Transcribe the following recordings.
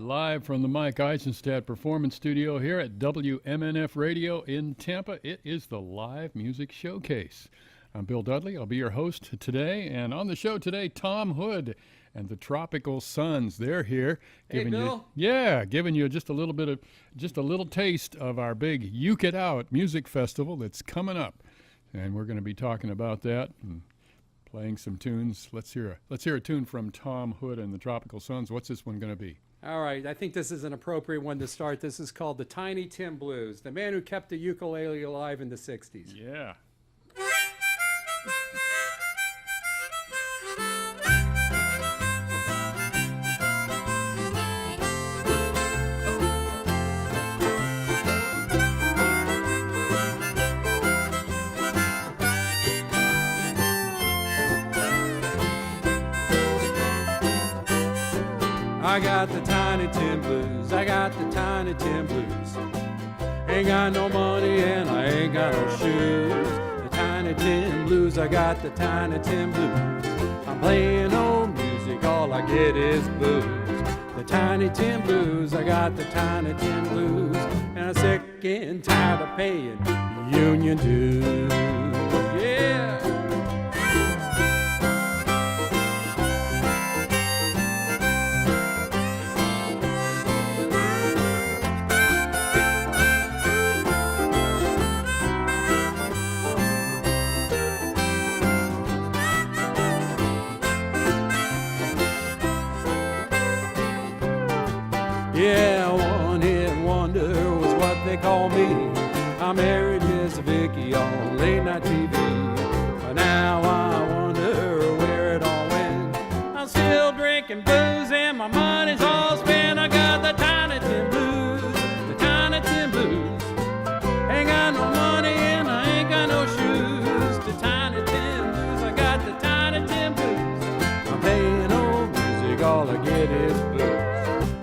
Live from the Mike Eisenstadt Performance Studio here at WMNF Radio in Tampa, it is the Live Music Showcase. I'm Bill Dudley. I'll be your host today. And on the show today, Tom Hood and the Tropical Sons. They're here. Hey, Bill. Giving you just a little taste of our big Uke It Out music festival that's coming up. And we're going to be talking about that and playing some tunes. Let's hear a tune from Tom Hood and the Tropical Sons. What's this one going to be? All right, I think this is an appropriate one to start. This is called the Tiny Tim Blues, the man who kept the ukulele alive in the 60s. Yeah. I got the Tiny Tim Blues, I got the Tiny Tim Blues. Ain't got no money and I ain't got no shoes. The Tiny Tim Blues, I got the Tiny Tim Blues. I'm playing old music, all I get is blues. The Tiny Tim Blues, I got the Tiny Tim Blues. And I'm sick and tired of paying union dues. Yeah! Yeah, one hit wonder was what they call me. I married Miss Vicky on late night TV. But now I wonder where it all went. I'm still drinking booze and my money's all spent. I got the Tiny Tim Blues, the Tiny Tim Blues. Ain't got no money and I ain't got no shoes. The Tiny Tim Blues, I got the Tiny Tim Blues. I'm playing old music, all I get is blues.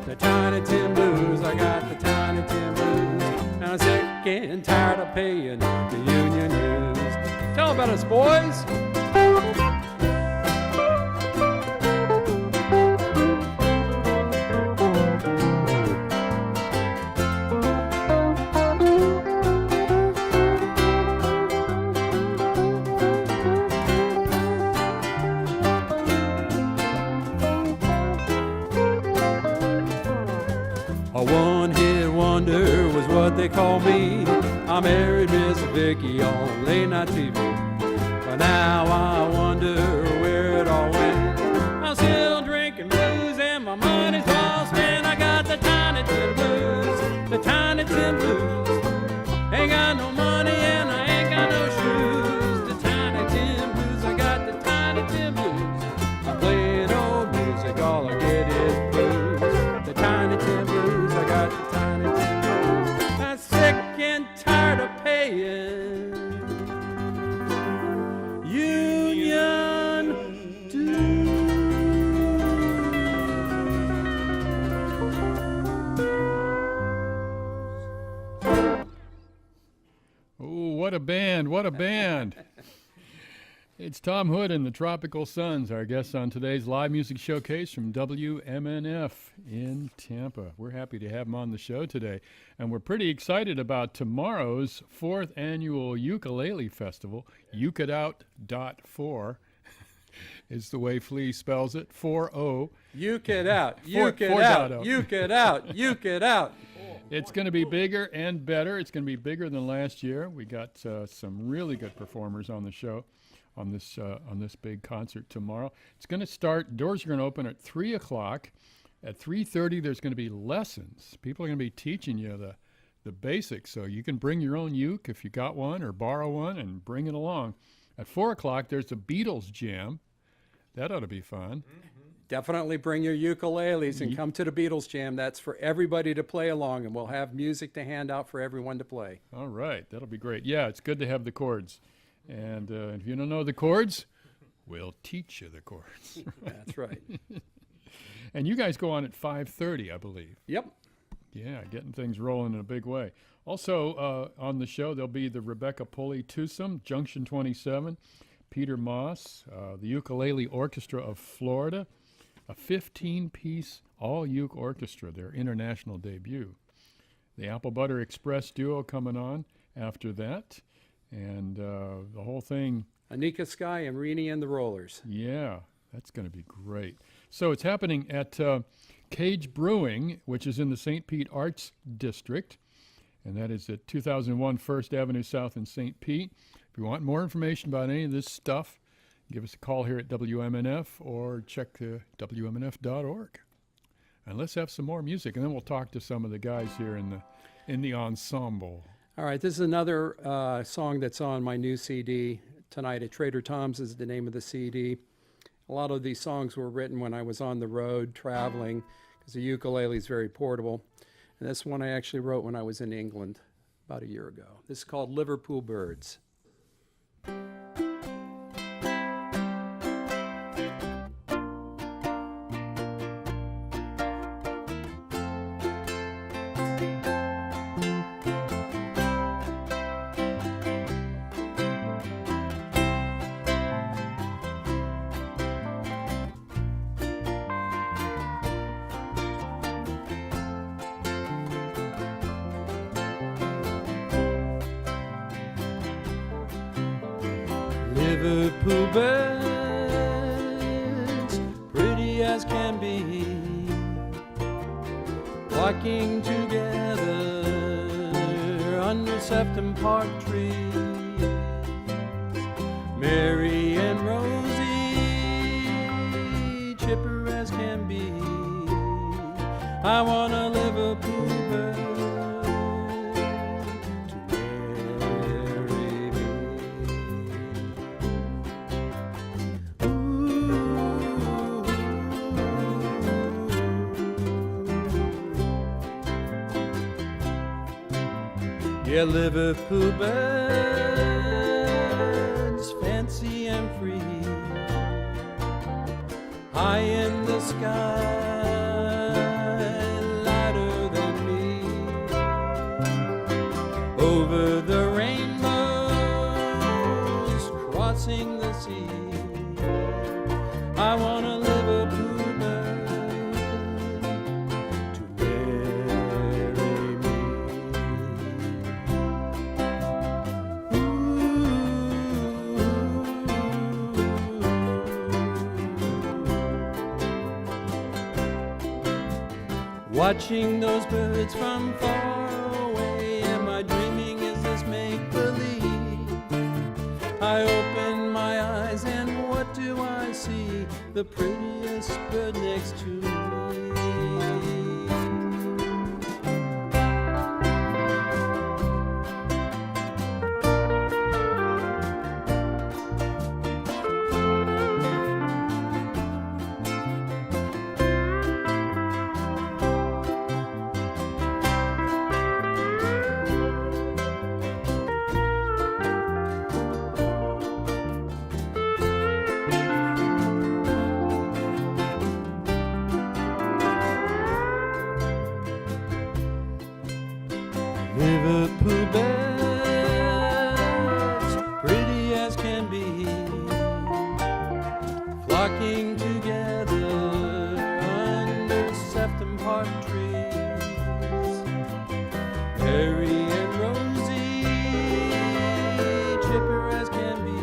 The Tiny Tim Blues, I got the Tiny Tim Blues. And I'm sick and tired of paying the union dues. Tell about us, boys. A one-hit wonder was what they call me. I married Miss Vicky on late night TV. But now I wonder where it all went. I'm still drinking blues and my money's all spent. I got the Tiny Tim Blues, the Tiny Tim Blues. Ain't got no money and I ain't got no shoes. The Tiny Tim Blues, I got the Tiny Tim Blues. I'm playing old music, all I get is blues. The Tiny Tim Blues, I got the Tiny Tim Blues. I'm sick and tired of paying union dues. Oh, what a band, what a band. It's Tom Hood and the Tropical Sons, our guests on today's Live Music Showcase from WMNF in Tampa. We're happy to have them on the show today. And we're pretty excited about tomorrow's 4th Annual Ukulele Festival. UkeItOut.4 is the way Flea spells it, 4-0. Uke it out, uke it out, uke it out, uke it out. It's going to be bigger and better. It's going to be bigger than last year. We got some really good performers on the show. On this big concert tomorrow. It's going to start, doors are going to open at 3 o'clock. At 3:30, there's going to be lessons. People are going to be teaching you the basics, so you can bring your own uke if you got one or borrow one and bring it along. At 4 o'clock, there's the Beatles Jam. That ought to be fun. Definitely bring your ukuleles and come to the Beatles Jam. That's for everybody to play along, and we'll have music to hand out for everyone to play. All right, that'll be great. Yeah, it's good to have the chords. And if you don't know the chords, we'll teach you the chords. That's right. And you guys go on at 5:30, I believe. Yep. Yeah, getting things rolling in a big way. Also on the show, there'll be the Rebecca Pulley Twosome, Junction 27, Peter Moss, the Ukulele Orchestra of Florida, a 15-piece all-uke orchestra, their international debut. The Apple Butter Express duo coming on after that, and the whole thing. Anika Sky and Vinnie and the Rollers. Yeah, that's going to be great. So it's happening at Cage Brewing, which is in the St. Pete Arts District, and that is at 2001 First Avenue South in St. Pete. If you want more information about any of this stuff, give us a call here at WMNF or check WMNF.org. And let's have some more music, and then we'll talk to some of the guys here in the ensemble. All right, this is another song that's on my new CD tonight at Trader Tom's is the name of the CD. A lot of these songs were written when I was on the road traveling because the ukulele is very portable. And this one I actually wrote when I was in England about a year ago. This is called Liverpool Birds. Liverpool birds, pretty as can be, flocking together under Septum Park trees. Mary and Rosie, chipper as can be. I want a Liverpool bird to marry me. Yeah, Liverpool birds, fancy and free, high in the sky, lighter than me, over the rainbows, crossing the sea. I want a Liverpool bird to marry me. Watching those birds from far away, am I dreaming? Is this make-believe? I open my eyes and what do I see? The prettiest bird next to me. Liverpool birds, pretty as can be, flocking together under Septum Park trees. Mary and Rosie, chipper as can be.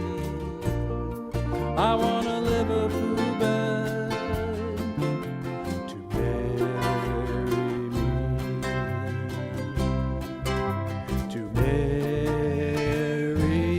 I want a Liverpool bird to marry me. To marry me, to marry me,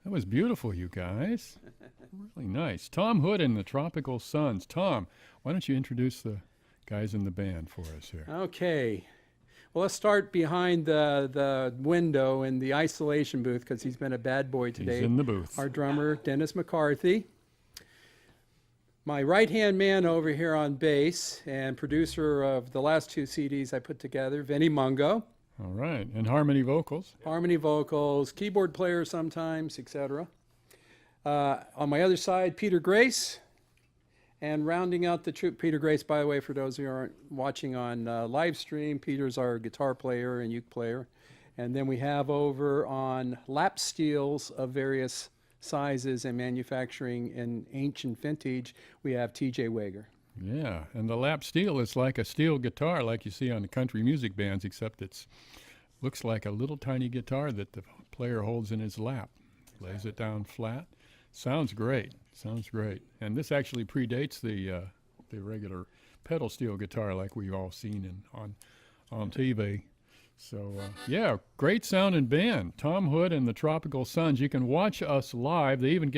That was beautiful, you guys. Really nice. Tom Hood and the Tropical Suns. Tom, why don't you introduce the guys in the band for us here? Okay. Well, let's start behind the window in the isolation booth because he's been a bad boy today. He's in the booth. Our drummer, Dennis McCarthy. My right-hand man over here on bass and producer of the last 2 CDs I put together, Vinnie Mungo. All right. And harmony vocals. Harmony vocals, keyboard player sometimes, etc. On my other side, Peter Grace. And rounding out the troupe, Peter Grace, by the way, for those who aren't watching on live stream, Peter's our guitar player and uke player. And then we have over on lap steels of various sizes and manufacturing in ancient vintage, we have TJ Weger. Yeah, and the lap steel is like a steel guitar like you see on the country music bands, except it's looks like a little tiny guitar that the player holds in his lap. Lays it down flat. Sounds great. Sounds great. And this actually predates the regular pedal steel guitar like we've all seen on TV. So, yeah, great sounding band. Tom Hood and the Tropical Suns. You can watch us live. They even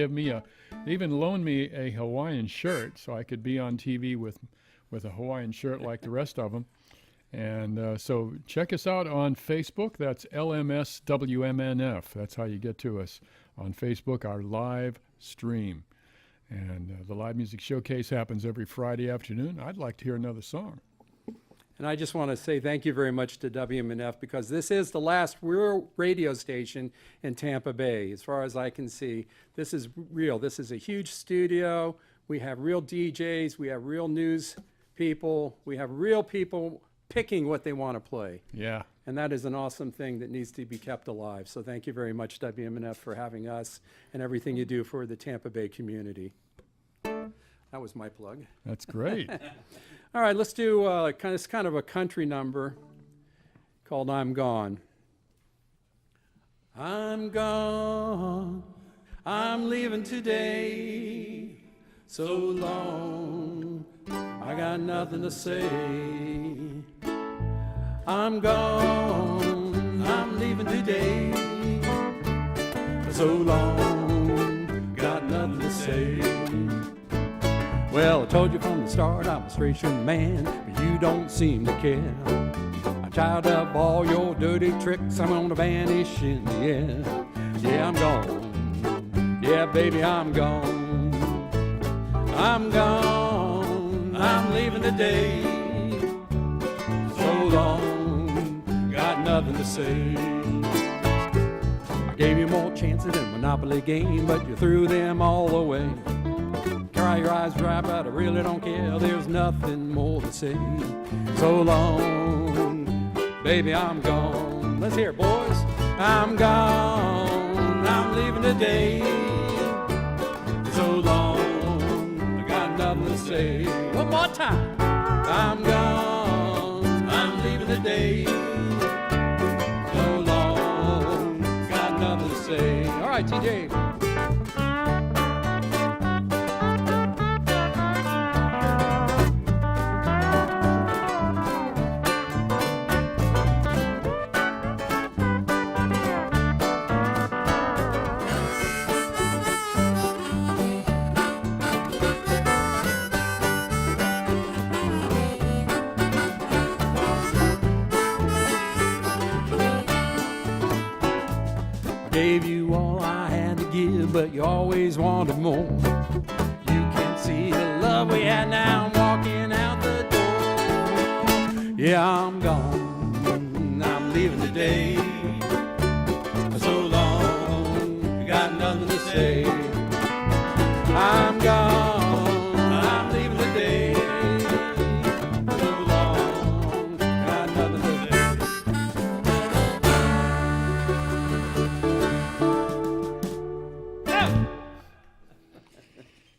loaned me a Hawaiian shirt so I could be on TV with a Hawaiian shirt like the rest of them. And so check us out on Facebook. That's LMS WMNF. That's how you get to us on Facebook, our live stream. And the Live Music Showcase happens every Friday afternoon. I'd like to hear another song. And I just want to say thank you very much to WMNF because this is the last real radio station in Tampa Bay, as far as I can see. This is real. This is a huge studio. We have real DJs. We have real news people. We have real people picking what they want to play. Yeah. And that is an awesome thing that needs to be kept alive. So thank you very much, WMNF, for having us and everything you do for the Tampa Bay community. That was my plug. That's great. All right, let's do kind of a country number called I'm Gone. I'm gone, I'm leaving today. So long, I got nothing to say. I'm gone, I'm leaving today. So long, got nothing to say. Well, I told you from the start I'm a straight-shooting man, but you don't seem to care. I'm tired of all your dirty tricks, I'm gonna vanish in the air. Yeah, I'm gone, yeah, baby, I'm gone. I'm gone, I'm leaving today. So long, got nothing to say. I gave you more chances in a Monopoly game, but you threw them all away. Cry your eyes dry, but I really don't care. There's nothing more to say. So long, baby, I'm gone. Let's hear it, boys. I'm gone, I'm leaving today. So long, I got nothing to say. One more time. I'm gone, I'm leaving today. So long, got nothing to say. All right, TJ. Gave you all I had to give, but you always wanted more. You can't see the love we had, now I'm walking out the door. Yeah, I'm gone, I'm leaving today. So long, got nothing to say. I'm gone, I'm leaving today. So long, got nothing to say.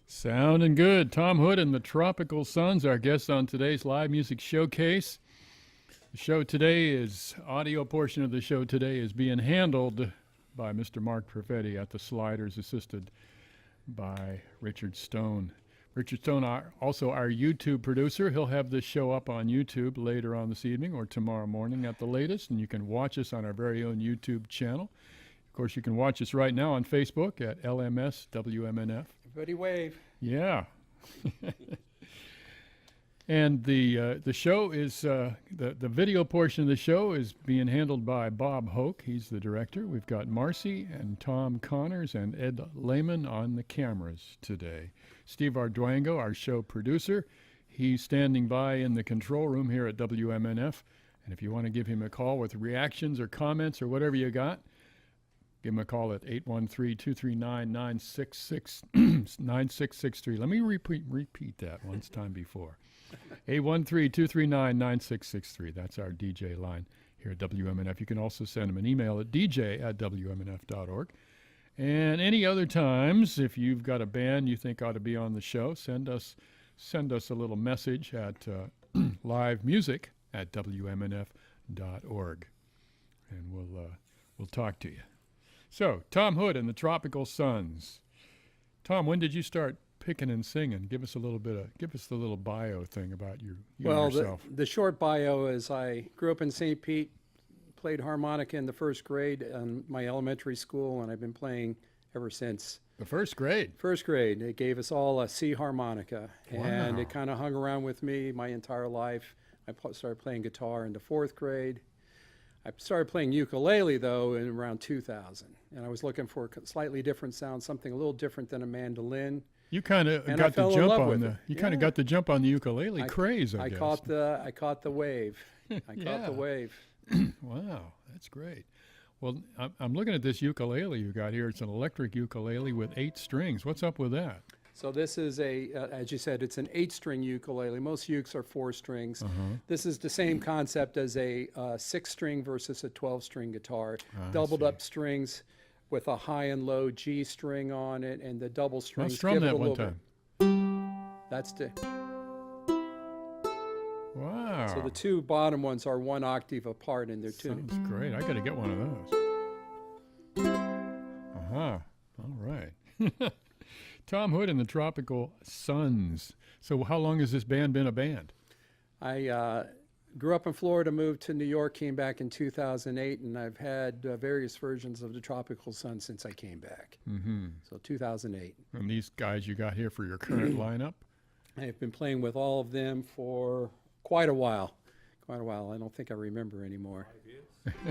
Sounding good. Tom Hood and the Tropical Suns, our guests on today's Live Music Showcase. The show today is, audio portion of the show today is being handled by Mr. Mark Perfetti at the Sliders, assisted by Richard Stone. Richard Stone, also our YouTube producer. He'll have this show up on YouTube later on this evening or tomorrow morning at the latest, and you can watch us on our very own YouTube channel. Of course, you can watch us right now on Facebook at LMS WMNF. Everybody wave. Yeah. And the show is the video portion of the show is being handled by Bob Hoke. He's the director. We've got Marcy and Tom Connors and Ed Lehman on the cameras today. Steve Arduango, our show producer, he's standing by in the control room here at WMNF. And if you want to give him a call with reactions or comments or whatever you got, give him a call at 813-239-9663. Let me repeat that once time before. 813-239-9663. That's our DJ line here at WMNF. You can also send him an email at dj@wmnf.org. And any other times, if you've got a band you think ought to be on the show, send us a little message at livemusic@wmnf.org, and we'll talk to you. So, Tom Hood and the Tropical Suns. Tom, when did you start picking and singing? Give us the little bio thing about yourself. The short bio is I grew up in St. Pete, played harmonica in the first grade in my elementary school, and I've been playing ever since. The first grade? First grade. They gave us all a C harmonica, and Wow. it kind of hung around with me my entire life. I started playing guitar in the fourth grade. I started playing ukulele, though, in around 2000, and I was looking for a slightly different sound, something a little different than a mandolin. You kind of And got I the fell in jump love on with the. it. You kind of Yeah. got the jump on the ukulele craze. I guess. caught the wave. I caught Yeah. the wave. Wow, that's great. Well, I'm looking at this ukulele you got here. It's an electric ukulele with 8 strings. What's up with that? So this is as you said, it's an 8-string ukulele. Most ukes are 4 strings. This is the same concept as a 6-string versus a 12-string guitar. Doubled up strings with a high and low G string on it, and the double strings Strum give it that a one little time. bit. That's the. Wow. So the 2 bottom ones are 1 octave apart in their tuning. Sounds great. I got to get one of those. All right. Tom Hood and the Tropical Suns. So how long has this band been a band? I grew up in Florida, moved to New York, came back in 2008, and I've had various versions of the Tropical Sun since I came back. So 2008. And these guys you got here for your current lineup? I've been playing with all of them for quite a while. I don't think I remember anymore.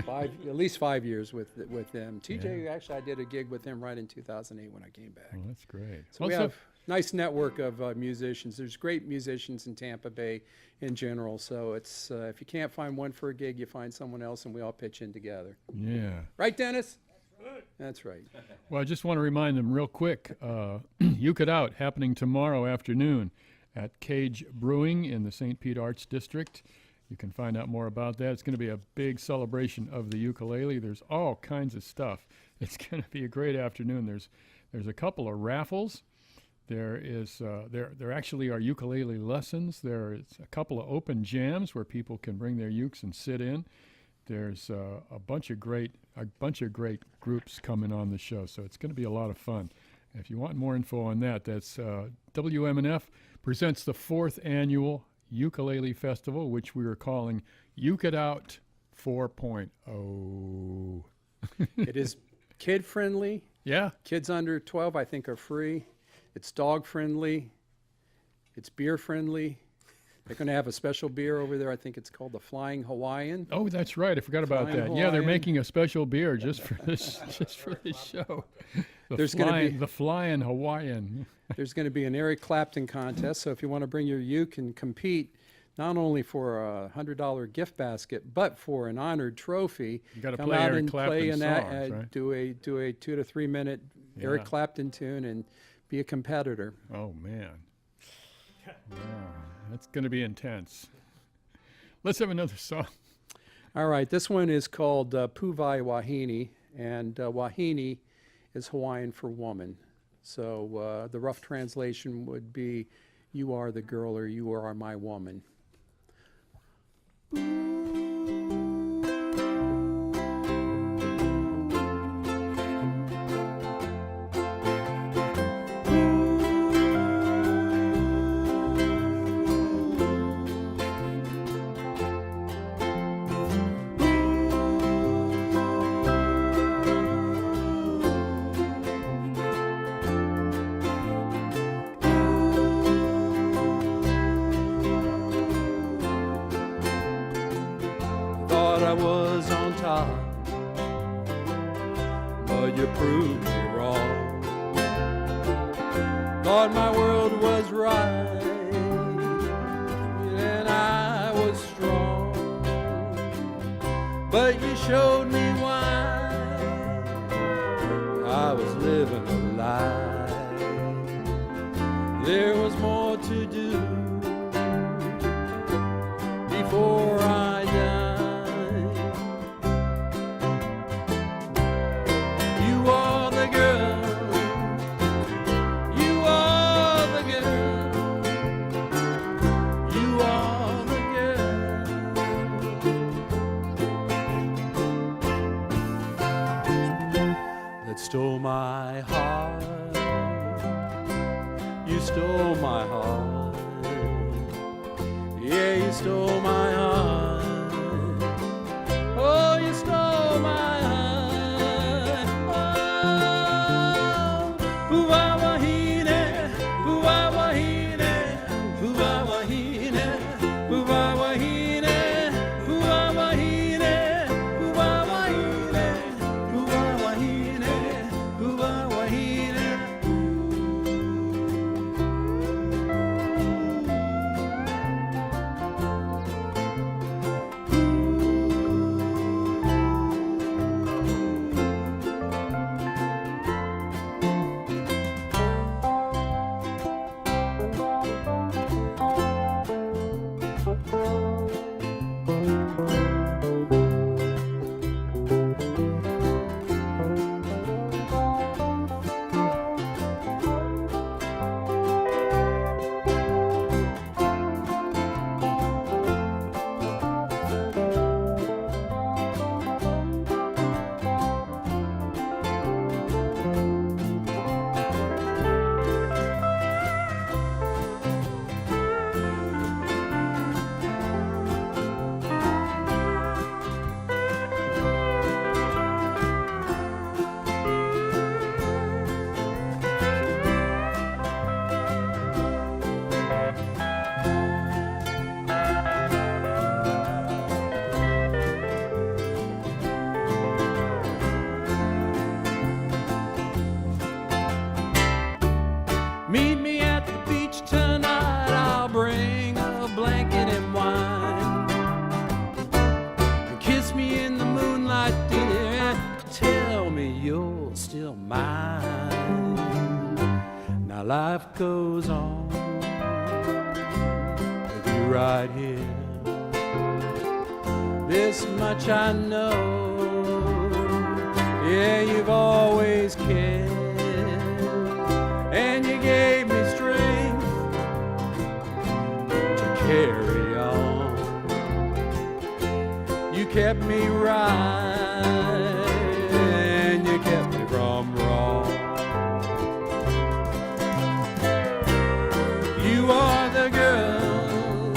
5 years? At least 5 years with them. TJ, actually, I did a gig with him right in 2008 when I came back. Well, that's great. So we have a nice network of musicians. There's great musicians in Tampa Bay in general. So it's if you can't find one for a gig, you find someone else, and we all pitch in together. Yeah. Right, Dennis? That's right. Well, I just want to remind them real quick, Uke It Out happening tomorrow afternoon at Cage Brewing in the St. Pete Arts District. You can find out more about that. It's going to be a big celebration of the ukulele. There's all kinds of stuff. It's going to be a great afternoon. There's a couple of raffles. There actually are ukulele lessons. There's a couple of open jams where people can bring their ukes and sit in. There's a bunch of great groups coming on the show, so it's going to be a lot of fun. If you want more info on that, that's WMNF presents the 4th annual Ukulele Festival, which we are calling Uke It Out 4.0. It is kid friendly. Yeah. Kids under 12, I think, are free. It's dog friendly. It's beer friendly. They're going to have a special beer over there. I think it's called the Flying Hawaiian. Oh, that's right. I forgot about Flying that. Yeah, they're Hawaiian. making a special beer just for this show. There's gonna be- the Flying Hawaiian. There's going to be an Eric Clapton contest. So if you want to bring your uke and compete, not only for a $100 gift basket, but for an honored trophy, You got to come play out Eric and Clapton play songs, right? do a 2 to 3 minute Eric Yeah. Clapton tune and be a competitor. Oh, man. Wow, that's going to be intense. Let's have another song. All right, this one is called Puvai Wahine, and Wahine is Hawaiian for woman. So the rough translation would be, you are the girl or you are my woman. I was on top, but you proved me wrong. Thought my world was right, and I was strong, but you showed me why I was living a lie. There was more to do before I died. You are the girl, you are the girl, you are the girl that stole my heart. You stole my heart. Yeah, you stole my heart. Oh, you stole my heart. Oh, Uwawahine, Uwawahine, Uwawahine, Uwawahine, Uwawahine, Uwawahine, Uwawahine, Uwawahine. Meet me at the beach tonight, I'll bring a blanket and wine. Kiss me in the moonlight, dear, and tell me you're still mine. Now life goes on with you right here. This much I know, yeah, you've always cared. And you gave me strength to carry on. You kept me right, and you kept me from wrong. You are the girl,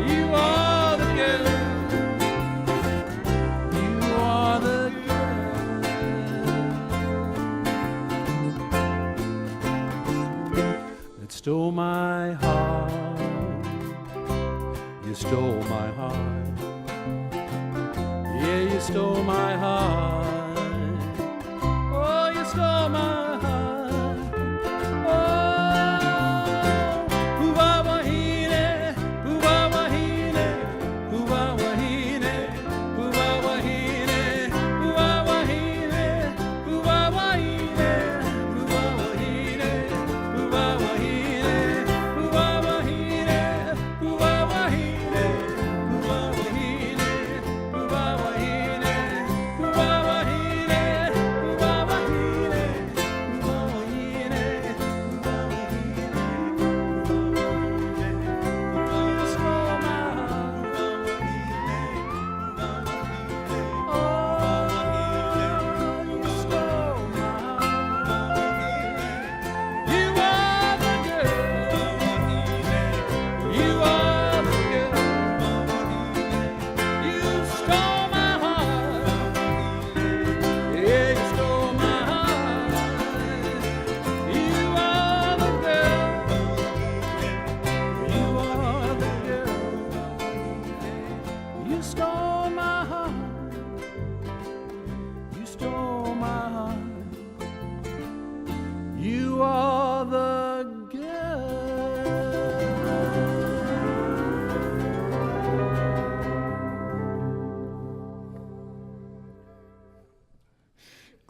you are the girl, you are the stole my heart. You stole my heart. Yeah, you stole my heart. Oh, you stole my heart. Oh, Uwawahine, Uwawahine, Uwawahine, Uwawahine, Uwawahine, Uwawahine, Uwawahine, Uwawahine.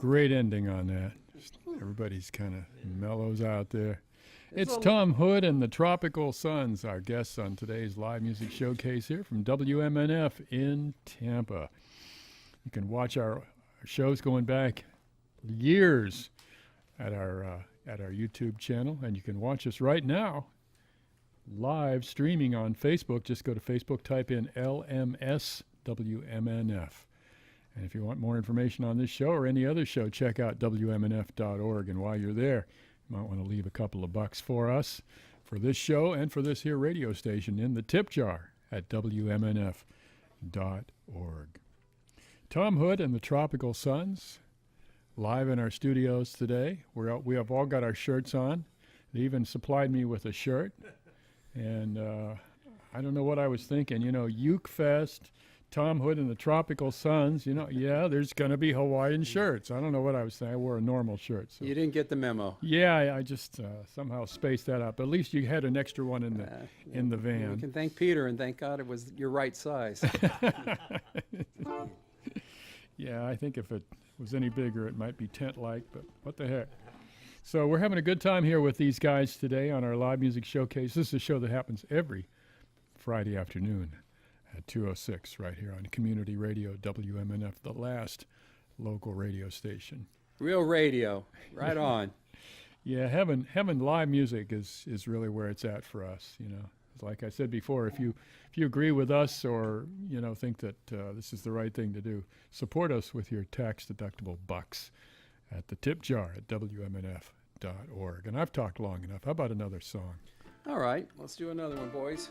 Great ending on that. Everybody's kind of mellows out there. It's Tom Hood and the Tropical Suns, our guests on today's live music showcase here from WMNF in Tampa. You can watch our shows going back years at our YouTube channel, and you can watch us right now live streaming on Facebook. Just go to Facebook, type in LMS WMNF. And if you want more information on this show or any other show, check out WMNF.org. And while you're there, you might want to leave a couple of bucks for us for this show and for this here radio station in the tip jar at WMNF.org. Tom Hood and the Tropical Suns live in our studios today. We have all got our shirts on. They even supplied me with a shirt. And I don't know what I was thinking. Uke Fest, Tom Hood and the Tropical Suns, there's going to be Hawaiian shirts. I don't know what I was saying. I wore a normal shirt. So. You didn't get the memo. Yeah, I just somehow spaced that out. But at least you had an extra one in the van. You can thank Peter and thank God it was your right size. Yeah, I think if it was any bigger, it might be tent-like, but what the heck. So we're having a good time here with these guys today on our live music showcase. This is a show that happens every Friday afternoon at 2:06 right here on Community Radio, WMNF, the last local radio station. Real radio, right on. Yeah, having live music is really where it's at for us. Like I said before, if you agree with us or think that this is the right thing to do, support us with your tax-deductible bucks at the tip jar at WMNF.org. And I've talked long enough. How about another song? All right, let's do another one, boys.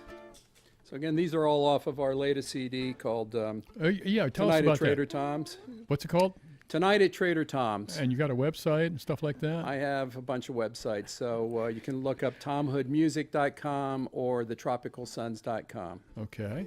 So again, these are all off of our latest CD called tell us Tonight about at Trader that. Tom's. What's it called? Tonight at Trader Tom's. And you got a website and stuff like that? I have a bunch of websites, so you can look up tomhoodmusic.com or thetropicalsuns.com. Okay.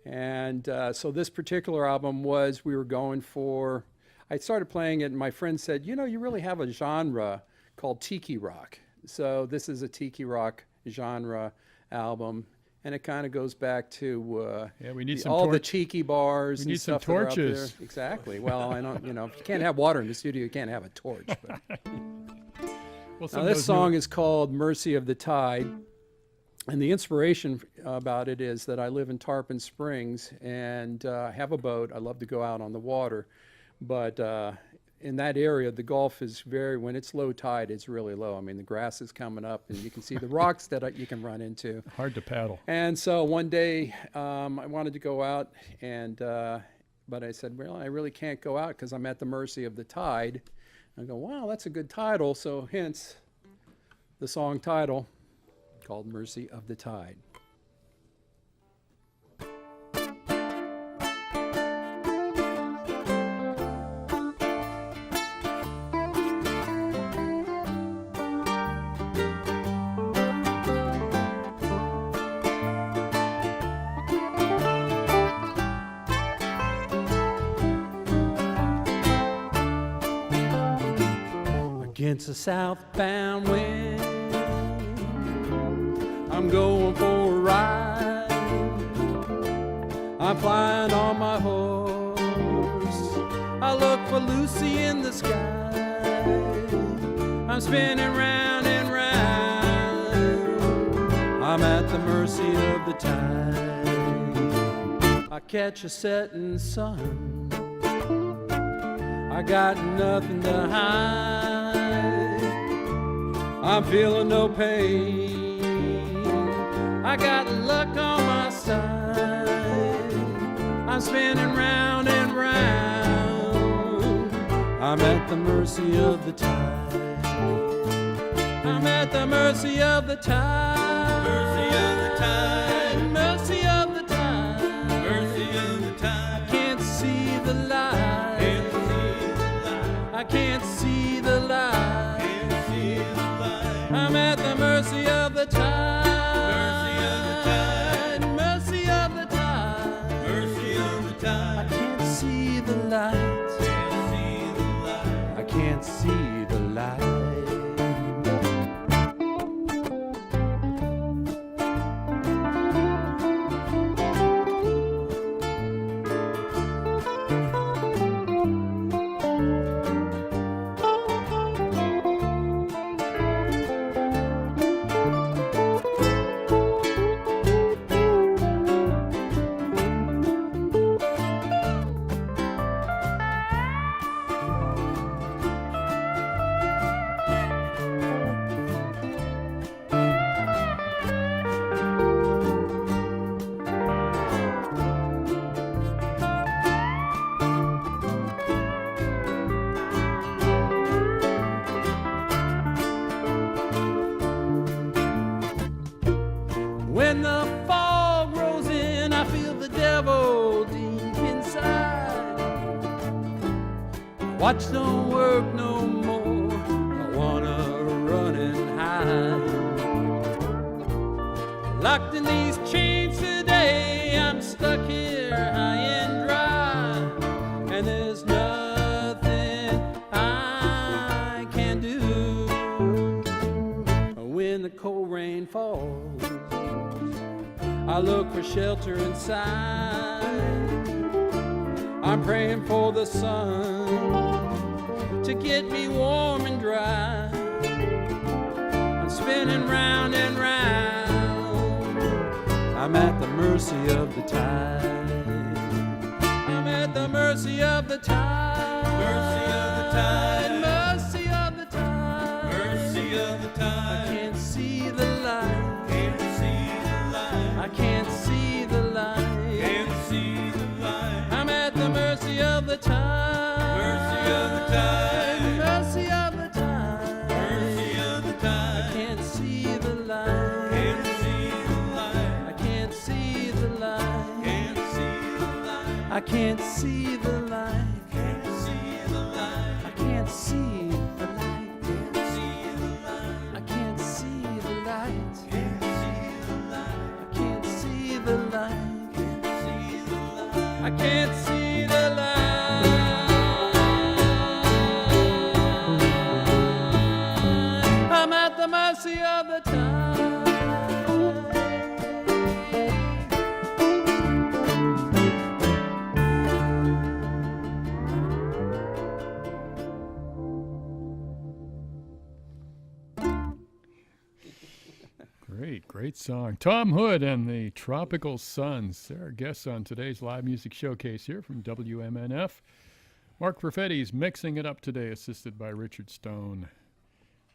And so this particular album we were going for, I started playing it and my friend said, you really have a genre called tiki rock. So this is a tiki rock genre album. And it kind of goes back to we need all the tiki bars we and need some stuff that are out there. torches. Exactly. Well, I don't, if you can't have water in the studio, you can't have a torch. But. Now, this song is called Mercy of the Tide. And the inspiration about it is that I live in Tarpon Springs and have a boat. I love to go out on the water. But in that area, the Gulf is when it's low tide, it's really low. I mean, the grass is coming up and you can see the rocks that you can run into. Hard to paddle. And so one day I wanted to go out but I said, well, I really can't go out because I'm at the mercy of the tide. I go, wow, that's a good title. So hence the song title called Mercy of the Tide. Against a southbound wind, I'm going for a ride. I'm flying on my horse. I look for Lucy in the sky. I'm spinning round and round. I'm at the mercy of the tide. I catch a setting sun. I got nothing to hide. I'm feeling no pain. I got luck on my side. I'm spinning round and round. I'm at the mercy of the tide. I'm at the mercy of the tide. Mercy of the tide. Mercy of the tide. Mercy of the tide. I can't see the light. I can't see the light. I'm at the mercy of the tide. Mercy of the tide. Mercy of the tide. I can't see the light. I can't see the light. Watch don't work no more. I wanna run and hide. Locked in these chains today, I'm stuck here high and dry, and there's nothing I can do. When the cold rain falls, I look for shelter inside. I'm praying for the sun to get me warm and dry. I'm spinning round and round. I'm at the mercy of the tide. I'm at the mercy of the tide. Mercy of the tide. Mercy of the tide. Mercy of the tide. I can't see the light. Can't see the light. I can't see the light. Can't see the light. I'm at the mercy of the tide. Mercy of the tide. Mercy of the tide. Mercy of the tide. I can't see the light. Can't see the light. I can't see the light. Can't see the light. I can't see the light. Can't see the light. I can't see the light. Can't see the light. I can't see the light. Can't see the light. I can't see the light. Can't see the light. I can't see the light. I'm at the mercy of the tide. Great song. Tom Hood and the Tropical Suns. They're our guests on today's live music showcase here from WMNF. Mark Perfetti's mixing it up today, assisted by Richard Stone.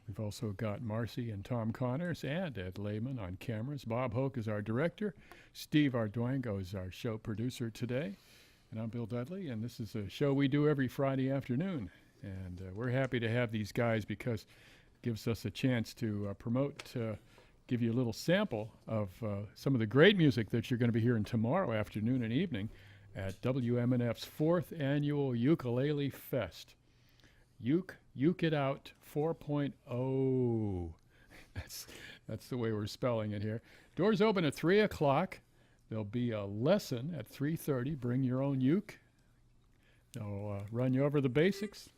We've also got Marcy and Tom Connors and Ed Lehman on cameras. Bob Hoke is our director. Steve Arduengo is our show producer today. And I'm Bill Dudley, and this is a show we do every Friday afternoon. And we're happy to have these guys because it gives us a chance to promote, give you a little sample of some of the great music that you're going to be hearing tomorrow afternoon and evening at WMNF's 4th Annual Ukulele Fest. Uke It Out 4.0. That's the way we're spelling it here. Doors open at 3 o'clock. There'll be a lesson at 3:30. Bring your own uke. They'll run you over the basics.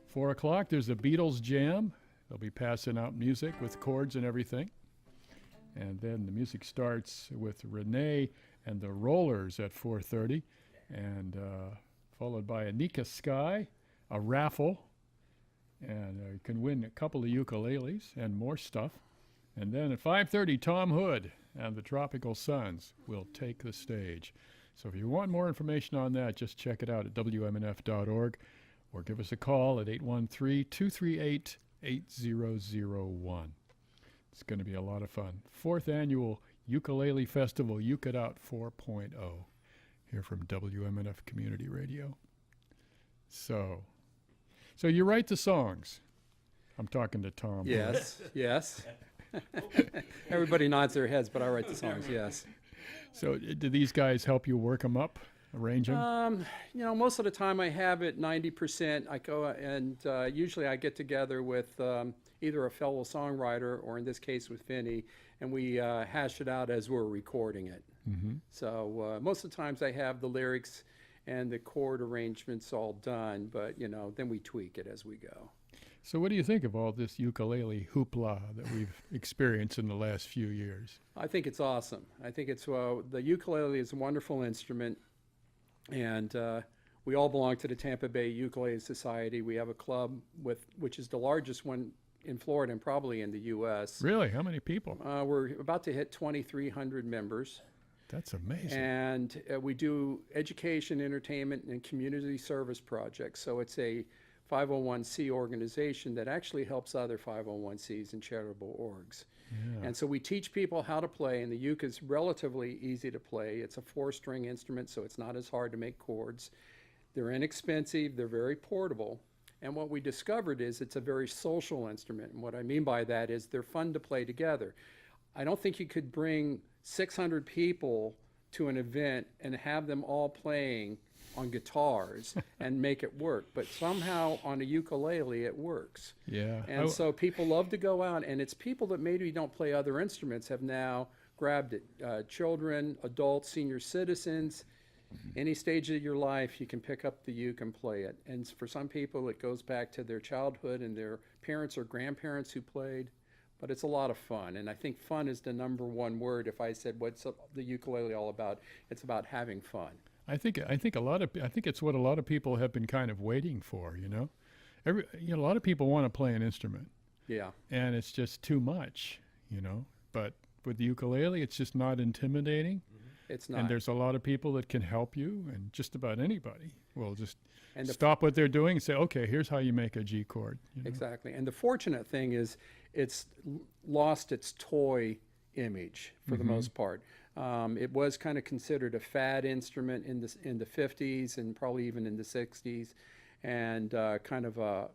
4 o'clock, there's a Beatles jam. They'll be passing out music with chords and everything. And then the music starts with Renee and the Rollers at 4:30, and followed by Anika Sky, a raffle, and you can win a couple of ukuleles and more stuff. And then at 5:30, Tom Hood and the Tropical Suns will take the stage. So if you want more information on that, just check it out at WMNF.org or give us a call at 813-238-8001. It's going to be a lot of fun. 4th Annual Ukulele Festival, Uke It Out 4.0, here from WMNF Community Radio. So you write the songs. I'm talking to Tom. Yes, yes. Everybody nods their heads, but I write the songs, yes. So do these guys help you work them up, arrange them? Most of the time I have it 90%. I go and usually I get together with either a fellow songwriter or in this case with Vinnie, and we hash it out as we're recording it. Mm-hmm. So most of the times I have the lyrics and the chord arrangements all done, but then we tweak it as we go. So what do you think of all this ukulele hoopla that we've experienced in the last few years? I think it's awesome. I think it's the ukulele is a wonderful instrument, and we all belong to the Tampa Bay Ukulele Society. We have a club which is the largest one in Florida and probably in the U.S. Really? How many people? We're about to hit 2,300 members. That's amazing. And we do education, entertainment, and community service projects. So it's a 501c organization that actually helps other 501cs and charitable orgs. Yeah. And so we teach people how to play, and the uke is relatively easy to play. It's a 4-string instrument, so it's not as hard to make chords. They're inexpensive, they're very portable. And what we discovered is it's a very social instrument. And what I mean by that is they're fun to play together. I don't think you could bring 600 people to an event and have them all playing on guitars and make it work. But somehow on a ukulele it works. Yeah. And so people love to go out, and it's people that maybe don't play other instruments have now grabbed it. Children, adults, senior citizens, any stage of your life, you can pick up the uke and play it. And for some people, it goes back to their childhood and their parents or grandparents who played. But it's a lot of fun, and I think fun is the number one word. If I said what's the ukulele all about, it's about having fun. I think it's what a lot of people have been kind of waiting for. You know, a lot of people want to play an instrument. Yeah. And it's just too much. You know, but with the ukulele, it's just not intimidating. It's not. And there's a lot of people that can help you, and just about anybody will just And stop what they're doing and say, okay, here's how you make a G chord. You know? Exactly. And the fortunate thing is it's lost its toy image for the most part. It was kind of considered a fad instrument in the 50s and probably even in the 60s, and kind of a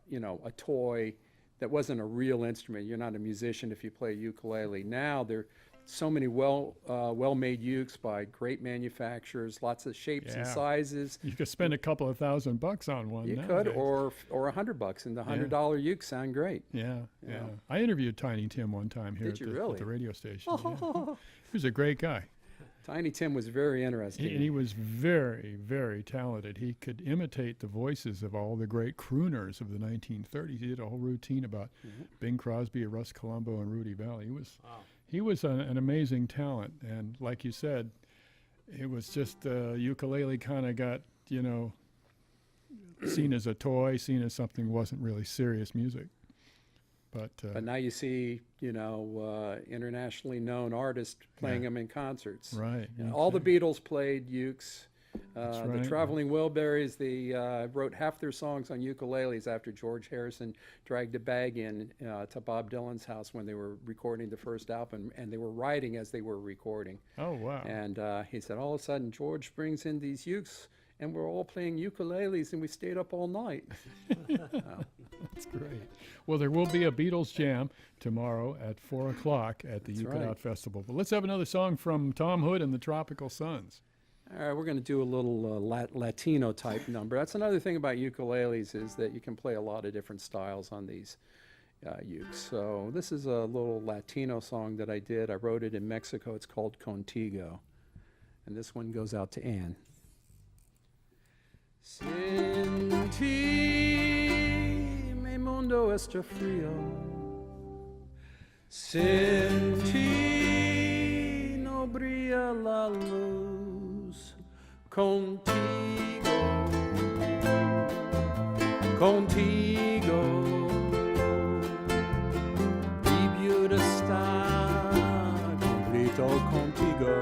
toy that wasn't a real instrument. You're not a musician if you play ukulele. Now there are so many well-made ukes by great manufacturers, lots of shapes and sizes. You could spend a couple of $1,000 on one. You nowadays. could, or $100, and the $100 ukes sound great. Yeah. I interviewed Tiny Tim one time here Did at you the, really? at the radio station. Yeah. He was a great guy. Tiny Tim was very interesting. And he was very, very talented. He could imitate the voices of all the great crooners of the 1930s. He did a whole routine about Bing Crosby, Russ Columbo, and Rudy Valley. He was an amazing talent. And like you said, it was just ukulele kind of got, seen as a toy, seen as something wasn't really serious music. But now you see, internationally known artists playing them in concerts. Right. All the Beatles played ukes. That's The right. Traveling Wilburys, they wrote half their songs on ukuleles after George Harrison dragged a bag in to Bob Dylan's house when they were recording the first album, and they were writing as they were recording. Oh, wow. And he said, all of a sudden, George brings in these ukes, and we're all playing ukuleles, and we stayed up all night. That's great. Well, there will be a Beatles jam tomorrow at 4 o'clock at the Uke right. Out Festival. But let's have another song from Tom Hood and the Tropical Sons. All right, we're going to do a little Latino type number. That's another thing about ukuleles is that you can play a lot of different styles on these ukes. So this is a little Latino song that I did. I wrote it in Mexico. It's called Contigo. And this one goes out to Ann. Sin ti mi mundo está frío. Sin ti no brilla la luz. Contigo, contigo, mi vida está completo contigo.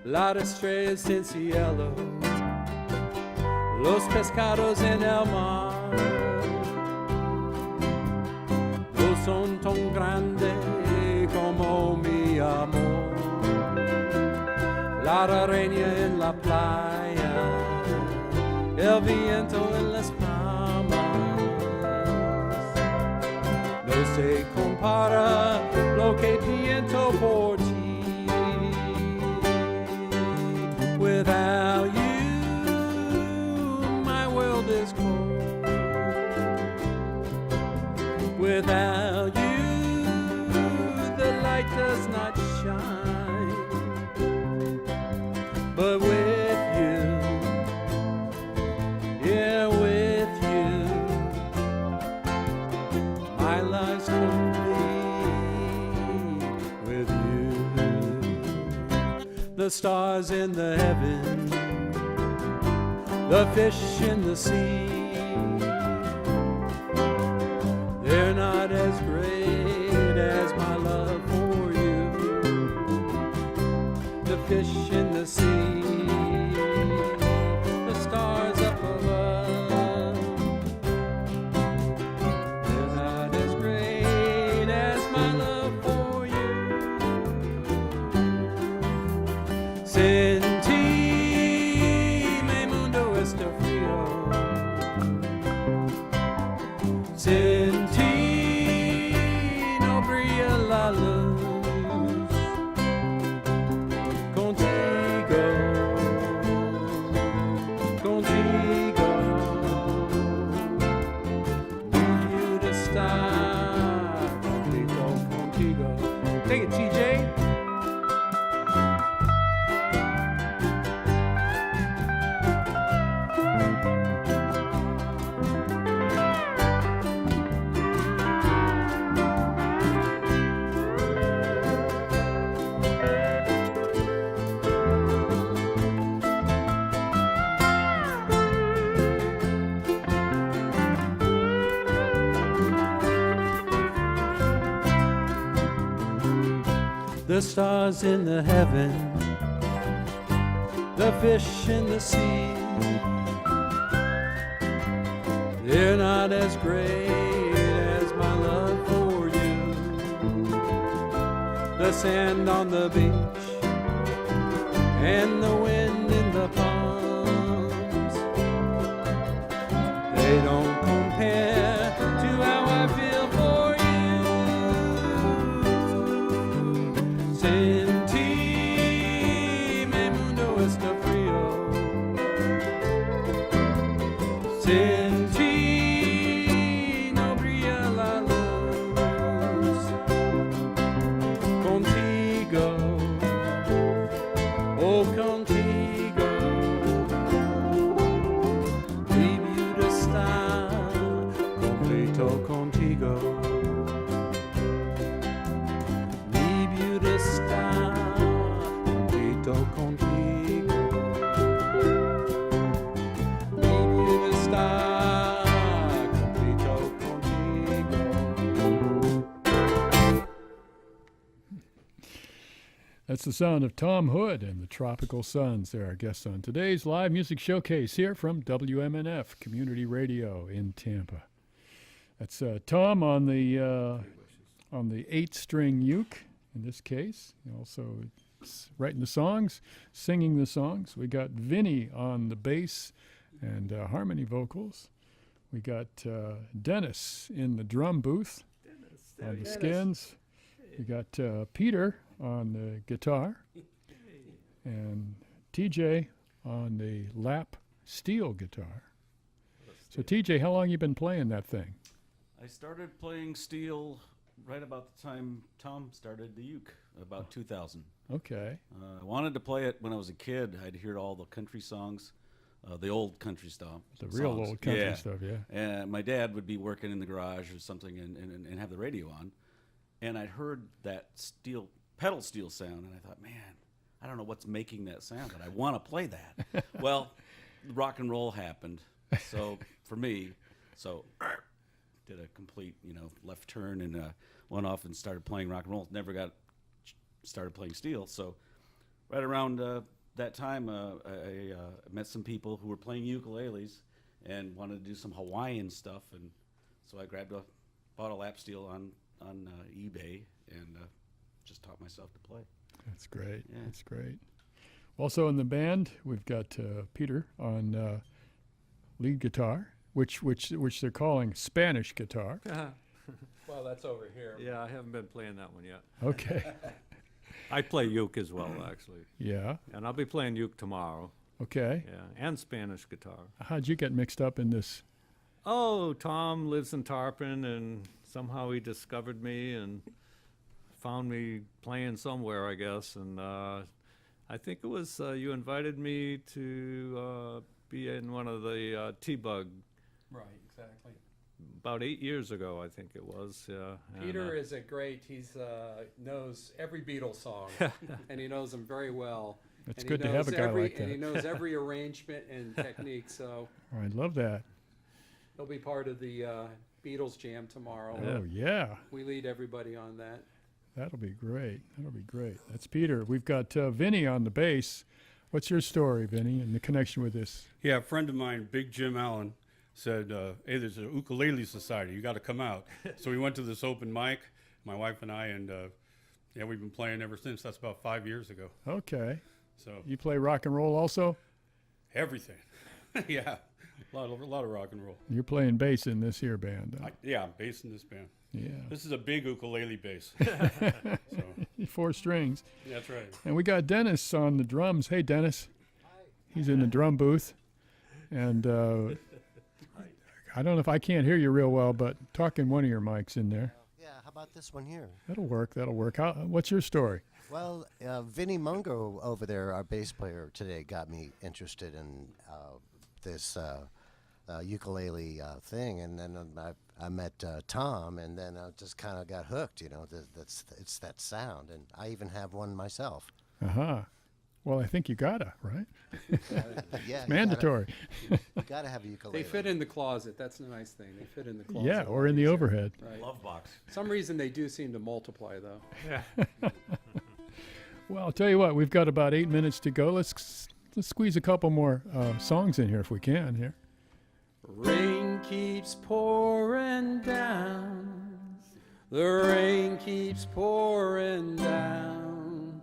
Las estrellas en cielo, los pescados en el mar, no son tan grandes como mi amor. La araña en la playa, el viento en las palmas, no se compara lo que siento por ti. Without you, my world is cold. Without you, the light does not shine. But with you, yeah, with you, my life's complete with you. The stars in the heaven, the fish in the sea, they're not as great as my love for you. The fish in the sea, the stars up above, they're not as great as my love for you. Sin ti mi mundo está frío. Sin ti no brilla la luz. the stars in the heaven, the fish in the sea. They're not as great as my love for you. The sand on the beach and the wind in the palms, they don't compare to how I feel for you. Sin ti, mi mundo está frío. Sin ti no brilla la luz. Contigo, oh contigo, mi vida está completo contigo. Mi vida está completo contigo. Mi vida está completo contigo. That's the sound of Tom Hood and the Tropical Suns. They're our guests on today's live music showcase here from WMNF Community Radio in Tampa. That's Tom on the 8-string uke in this case. Also writing the songs, singing the songs. We got Vinnie on the bass and harmony vocals. We got Dennis in the drum booth on the skins. We got Peter on the guitar and TJ on the lap steel guitar. So TJ, how long you been playing that thing? I started playing steel right about the time Tom started the uke, about 2000. Okay. I wanted to play it when I was a kid. I'd hear all the country songs, the old country stuff. The real songs. old country Yeah. stuff, yeah. And my dad would be working in the garage or something and have the radio on. And I'd heard that pedal steel sound, and I thought, man, I don't know what's making that sound, but I want to play that. Well, rock and roll happened, so for me, did a complete, left turn and went off and started playing rock and roll. Never started playing steel. So right around that time, I met some people who were playing ukuleles and wanted to do some Hawaiian stuff, and so I bought a lap steel on eBay and just taught myself to play. That's great. Yeah. That's great. Also in the band, we've got Peter on lead guitar, which they're calling Spanish guitar. Well, that's over here. Yeah, I haven't been playing that one yet. Okay. I play uke as well, actually. Yeah. And I'll be playing uke tomorrow. Okay. Yeah, and Spanish guitar. How'd you get mixed up in this? Oh, Tom lives in Tarpon, and somehow he discovered me and found me playing somewhere, I guess. And I think it was you invited me to be in one of the T-Bug Right, exactly. about 8 years ago, I think it was. Peter is he's knows every Beatles song, and he knows them very well. It's And good he to have a knows guy every, like that. And he knows every arrangement and technique, so I love that. he'll be part of the Beatles jam tomorrow. Oh, yeah. We lead everybody on that. That'll be great. That'll be great. That's Peter. We've got Vinnie on the bass. What's your story, Vinnie, and the connection with this? Yeah, a friend of mine, Big Jim Allen, said, hey, there's a ukulele society. You got to come out. So we went to this open mic, my wife and I, and we've been playing ever since. That's about 5 years ago. Okay. So You play rock and roll also? everything. Yeah, a lot of rock and roll. You're playing bass in this here band. Huh? I'm bass in this band. Yeah. This is a big ukulele bass. So 4 strings. that's right. And we got Dennis on the drums. Hey, Dennis. He's in the drum booth. And I don't know if I can't hear you real well, but talk in one of your mics in there. Yeah, how about this one here? That'll work. That'll work. What's your story? Well, Vinnie Mungo over there, our bass player today, got me interested in this ukulele thing, and then I met Tom, and then I just kind of got hooked. It's that sound, and I even have one myself. Uh-huh. Well, I think you gotta, right? Yeah, It's mandatory. You gotta have a ukulele. They fit in the closet. That's the nice thing. They fit in the closet. Yeah, or in the overhead. Right. Love box. Some reason they do seem to multiply, though. Well, I'll tell you what, we've got about 8 minutes to go. Let's squeeze a couple more songs in here if we can here. Rain keeps pouring down. The rain keeps pouring down.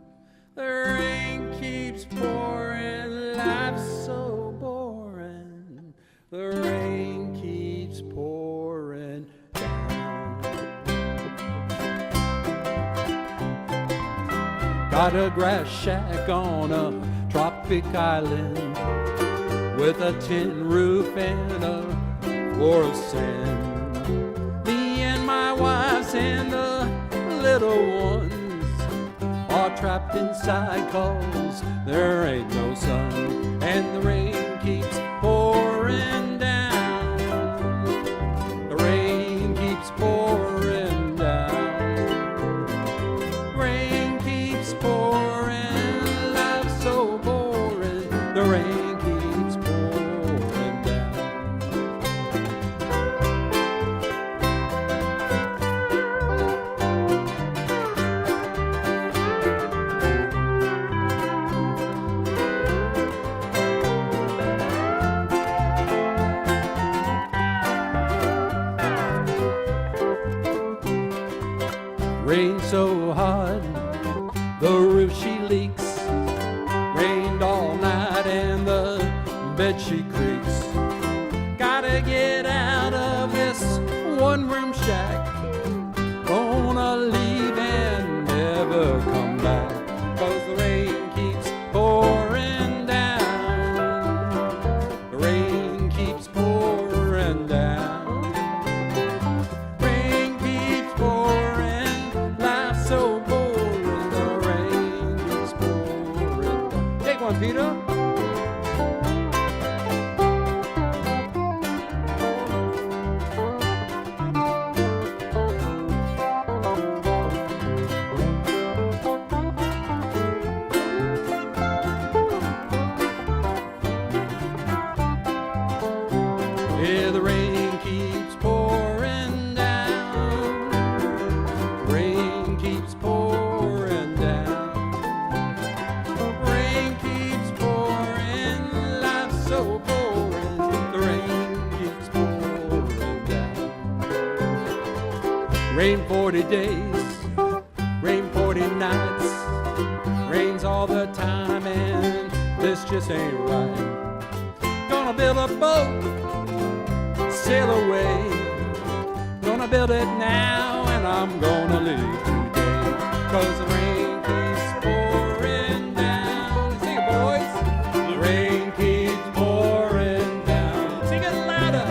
The rain keeps pouring. Life's so boring. The rain keeps pouring down. Got a grass shack on a tropic island with a tin roof and a floor of sand. Me and my wives and the little ones are trapped inside 'cause there ain't no sun and the rain keeps pouring down. The rain keeps pouring down. Rain keeps pouring. Life's so boring. The rain keeps pouring down. Rain so hard, the roof she leaks. Rained all night and the bed she creaks. Gotta get out of this one-room shack. Gonna leave and never come back. 'Cause the rain keeps pouring down. The rain keeps pouring down. Rain keeps pouring. Life's so boring. The rain keeps pouring down. Take one, Peter. Yeah, the rain keeps pouring down. Rain keeps pouring down. Rain keeps pouring. Life's so boring. The rain keeps pouring down. Rain 40 days, rain 40 nights. Rains all the time and this just ain't right. Gonna build a boat, sail away. Gonna build it now and I'm gonna leave today. 'Cause the rain keeps pouring down. Sing it, boys. The rain keeps pouring down. Sing it louder.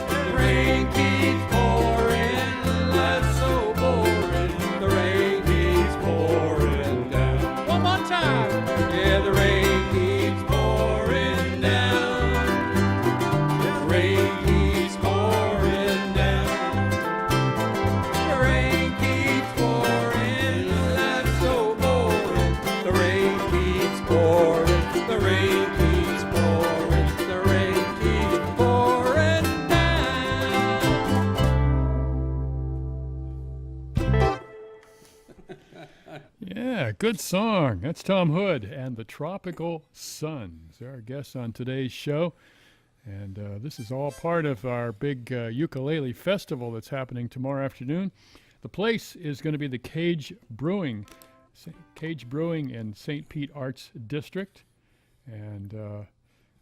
The rain keeps pouring. Life's so boring. The rain keeps pouring down. One more time. Yeah, the rain keeps pouring down. The rain keeps pouring down. The rain keeps pouring. Life's so boring. The rain keeps pouring. The rain keeps pouring. The rain keeps pouring down. Yeah, good song. That's Tom Hood and the Tropical Suns. They're our guests on today's show. And this is all part of our big ukulele festival that's happening tomorrow afternoon. The place is going to be the Cage Brewing in St. Pete Arts District. And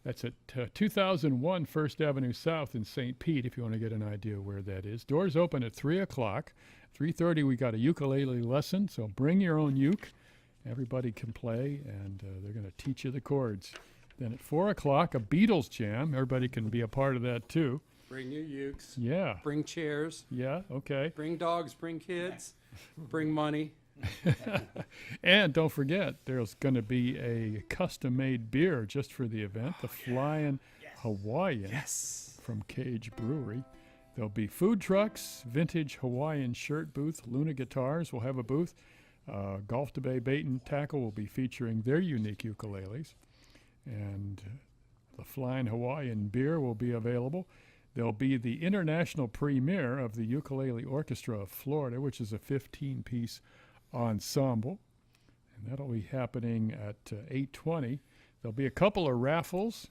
that's at 2001 First Avenue South in St. Pete, if you want to get an idea where that is. Doors open at 3 o'clock. 3:30 we got a ukulele lesson, so bring your own uke. Everybody can play, and they're going to teach you the chords. Then at 4 o'clock, a Beatles jam. Everybody can be a part of that too. Bring your ukes. Yeah. Bring chairs. Yeah, okay. Bring dogs. Bring kids. Bring money. And don't forget, there's going to be a custom-made beer just for the event, the Flying Hawaiian from Cage Brewery. There'll be food trucks, vintage Hawaiian shirt booth, Luna Guitars will have a booth. Golf to Bay Bait and Tackle will be featuring their unique ukuleles. And the Flying Hawaiian beer will be available. There'll be the international premiere of the Ukulele Orchestra of Florida, which is a 15-piece ensemble. And that'll be happening at 8:20. There'll be a couple of raffles.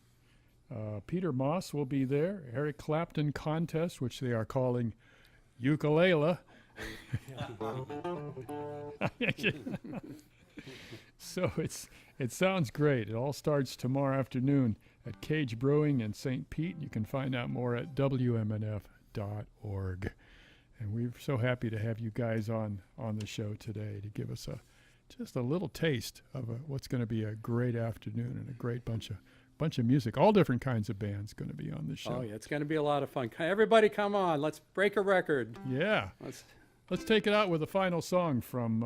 Peter Moss will be there. Eric Clapton contest, which they are calling Ukulele. So it sounds great. It all starts tomorrow afternoon at Cage Brewing in St. Pete. You can find out more at WMNF.org. And we're so happy to have you guys on the show today to give us just a little taste of what's going to be a great afternoon and a great bunch of music. All different kinds of bands going to be on the show. Oh yeah, it's going to be a lot of fun. Everybody, come on! Let's break a record. Yeah. Let's take it out with a final song from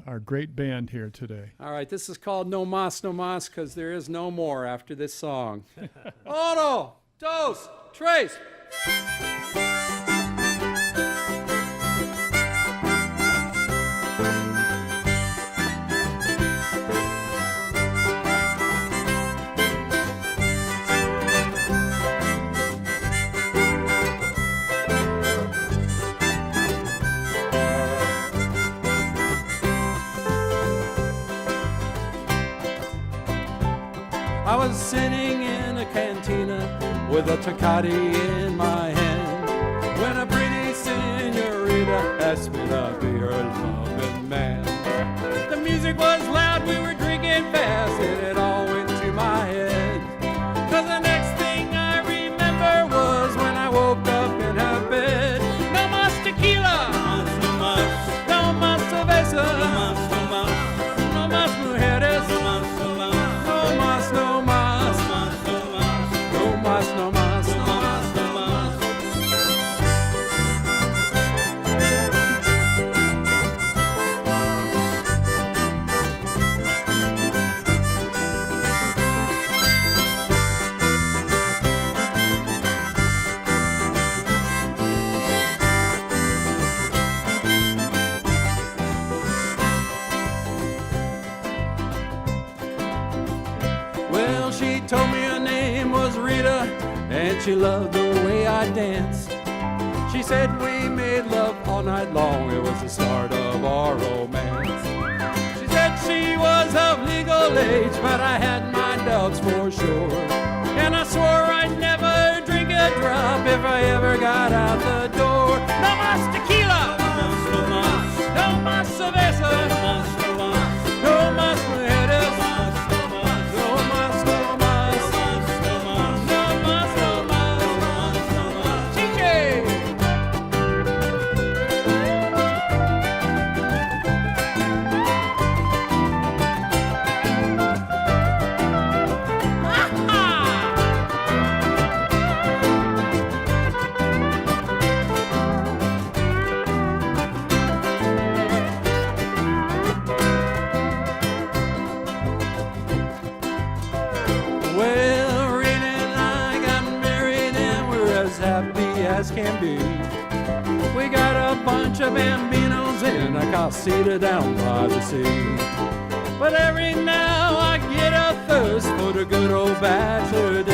our great band here today. All right, this is called No Mas, because there is no more after this song. Uno, dos, tres. I was sitting in a cantina with a Tecate in my hand when a pretty senorita asked me to be her loving man. The music was loud, we were drinking fast, and it all went to my head. 'Cause the next thing I remember was when I woke up in her bed. No mas tequila, no mas cerveza, no mas mujeres, no mas, no mas, no mas, no mas, no mas. Well, she told me her name was Rita, and she loved the way I danced. She said we made love all night long, it was the start of our romance. She said she was of legal age, but I had my doubts for sure. And I swore I'd never drink a drop if I ever got out the door. No mas tequila, no mas cerveza, no mas mujeres, no mas, no mas, no mas, no mas, chiche. Well, Rita and I got married and we're as happy as can be. We got a bunch of bambinos in a casita down by the sea. But every now I get a thirst for the good old bachelor day.